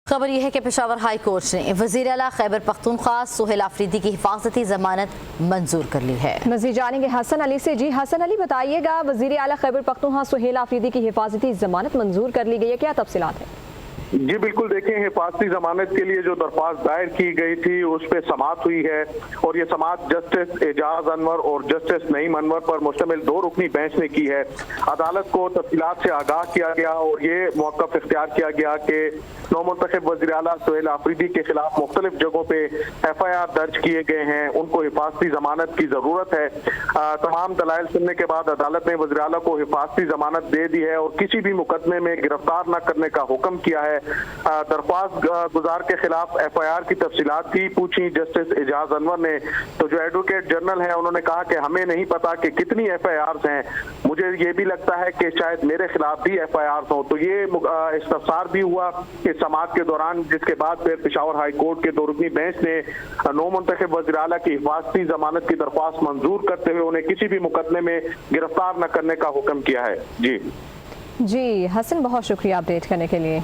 खबर यह है कि पेशावर हाई कोर्ट ने वज़ीर आला खैबर पख्तूनख्वा सुहेल आफरीदी की हिफाजती जमानत मंजूर कर ली है। मज़ीद जानेंगे हसन अली से। जी हसन अली, बताइएगा, वज़ीर आला खैबर पख्तूनख्वा सुहेल आफरीदी की हिफाजती जमानत मंजूर कर ली गई है, क्या तफसीलात है? जी बिल्कुल, देखें, हिफाजती जमानत के लिए जो दरख्वास्त दायर की गई थी उस पर समाअत हुई है और ये समाअत जस्टिस एजाज अनवर और जस्टिस नईम अनवर पर मुश्तमिल 2 रुकनी बेंच ने की है। अदालत को तफसीलात से आगाह किया गया और ये मौक़िफ़ इख्तियार किया गया कि नौमुंतखब वज़ीर आला सुहेल आफरीदी के खिलाफ मुख्तलिफ जगहों पे FIR दर्ज किए गए हैं, उनको हिफाजती जमानत की ज़रूरत है। तमाम दलाइल सुनने के बाद अदालत ने वज़ीर आला को हिफाजती जमानत दे दी है और किसी भी मुकदमे में गिरफ्तार न करने का हुक्म किया है। दरख्वास्त गुजार के खिलाफ FIR की तफसीलात भी पूछी जस्टिस एजाज अनवर ने, तो जो एडवोकेट जनरल है उन्होंने कहा कि हमें नहीं पता कि कितनी FIRs हैं, मुझे ये भी लगता है कि शायद मेरे खिलाफ भी FIRs हों। तो ये इस्तफसार भी हुआ इस समाअत के दौरान, जिसके बाद फिर पेशावर हाई कोर्ट के 2 रुकनी बेंच ने नौमुंतखब वज़ीर आला की हिफाजती जमानत की दरख्वास्त मंजूर करते हुए उन्हें किसी भी मुकदमे में गिरफ्तार न करने का हुक्म किया है। जी हसन, बहुत शुक्रिया अपडेट करने के लिए।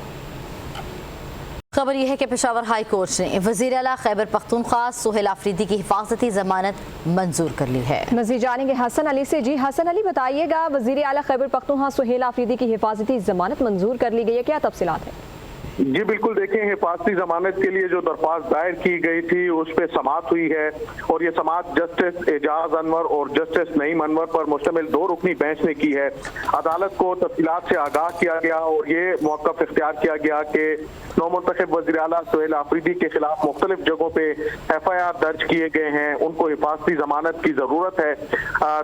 खबर यह है कि पेशावर हाई कोर्ट ने वज़ीर आला खैबर पख्तूनख्वा सुहेल आफरीदी की हिफाजती जमानत मंजूर कर ली है। मज़ीद जानेंगे हसन अली से। जी हसन अली, बताइएगा, वज़ीर आला खैबर पख्तूनख्वा सुहेल आफरीदी की हिफाजती जमानत मंजूर कर ली गई है, क्या तफसीलात है? जी बिल्कुल, देखें, हिफाजती जमानत के लिए जो दरख्वास्त दायर की गई थी उस पर समाअत हुई है और ये समाअत जस्टिस एजाज अनवर और जस्टिस नईम अनवर पर मुश्तमिल 2 रुकनी बेंच ने की है। अदालत को तफसीलात से आगाह किया गया और ये मौक़िफ़ इख्तियार किया गया कि नौमुंतखब वज़ीर आला सुहेल आफरीदी के खिलाफ मुख्तलिफ जगहों पे FIR दर्ज किए गए हैं, उनको हिफाजती जमानत की ज़रूरत है।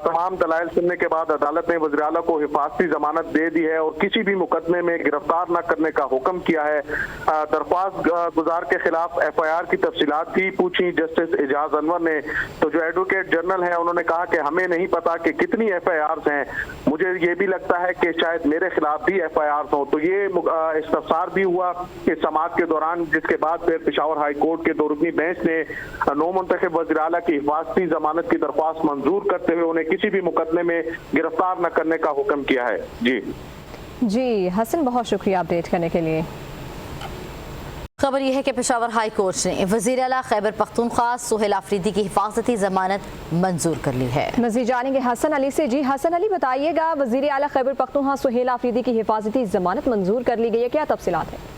तमाम दलाइल सुनने के बाद अदालत ने वज़ीर आला को हिफाजती जमानत दे दी है और किसी भी मुकदमे में गिरफ्तार न करने का हुक्म किया है। दरख्वास्त गुजार के खिलाफ FIR की तफसीलात भी पूछी जस्टिस एजाज अनवर ने, तो जो एडवोकेट जनरल है उन्होंने कहा कि हमें नहीं पता कि कितनी FIRs हैं, मुझे ये भी लगता है कि शायद मेरे खिलाफ भी FIRs हों। तो ये इस्तफसार भी हुआ इस समाअत के दौरान, जिसके बाद फिर पेशावर हाई कोर्ट के 2 रुकनी बेंच ने नौमुंतखब वज़ीर आला की हिफाजती जमानत की दरख्वास्त मंजूर करते हुए उन्हें किसी भी मुकदमे में गिरफ्तार न करने का हुक्म किया है। जी हसन, बहुत शुक्रिया अपडेट करने के लिए। खबर यह है कि पेशावर हाई कोर्ट ने वज़ीर आला खैबर पख्तूनख्वा सुहेल आफरीदी की हिफाजती जमानत मंजूर कर ली है। मज़ीद जानेंगे हसन अली से। जी हसन अली, बताइएगा, वज़ीर आला खैबर पख्तूनख्वा सुहेल आफरीदी की हिफाजती जमानत मंजूर कर ली गई है, क्या तफसीलात है?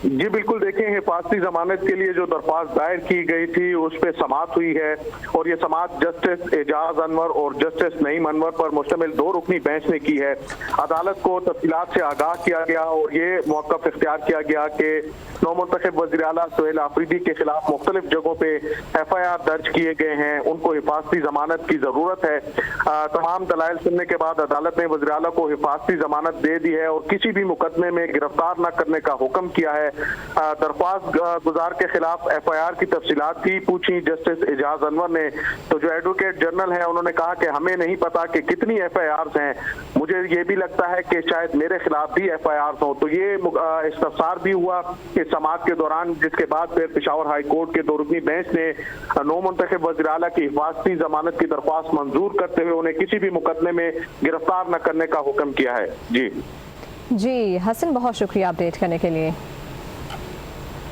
जी बिल्कुल, देखें, हिफाजती जमानत के लिए जो दरख्वास्त दायर की गई थी उस पर समाअत हुई है और ये समाअत जस्टिस एजाज अनवर और जस्टिस नईम अनवर पर मुश्तमिल 2 रुकनी बेंच ने की है। अदालत को तफसीलात से आगाह किया गया और ये मौक़िफ़ इख्तियार किया गया कि नौमुंतखब वज़ीर आला सुहेल आफरीदी के खिलाफ मुख्तलिफ जगहों पे FIR दर्ज किए गए हैं, उनको हिफाजती जमानत की ज़रूरत है। तमाम दलाइल सुनने के बाद अदालत ने वज़ीर आला को हिफाजती जमानत दे दी है और किसी भी मुकदमे में गिरफ्तार न करने का हुक्म किया है। दरख्वास्त गुजार के खिलाफ FIR की तफसीलात भी पूछी जस्टिस एजाज अनवर ने, तो जो एडवोकेट जनरल है उन्होंने कहा कि हमें नहीं पता कि कितनी FIRs हैं, मुझे ये भी लगता है कि शायद मेरे खिलाफ भी FIRs हों। तो ये इस्तफसार भी हुआ इस समाअत के दौरान, जिसके बाद फिर पेशावर हाई कोर्ट के 2 रुकनी बेंच ने नौमुंतखब वज़ीर आला की हिफाजती जमानत की दरख्वास्त मंजूर करते हुए उन्हें किसी भी मुकदमे में गिरफ्तार न करने का हुक्म किया है। जी हसन, बहुत शुक्रिया अपडेट करने के लिए।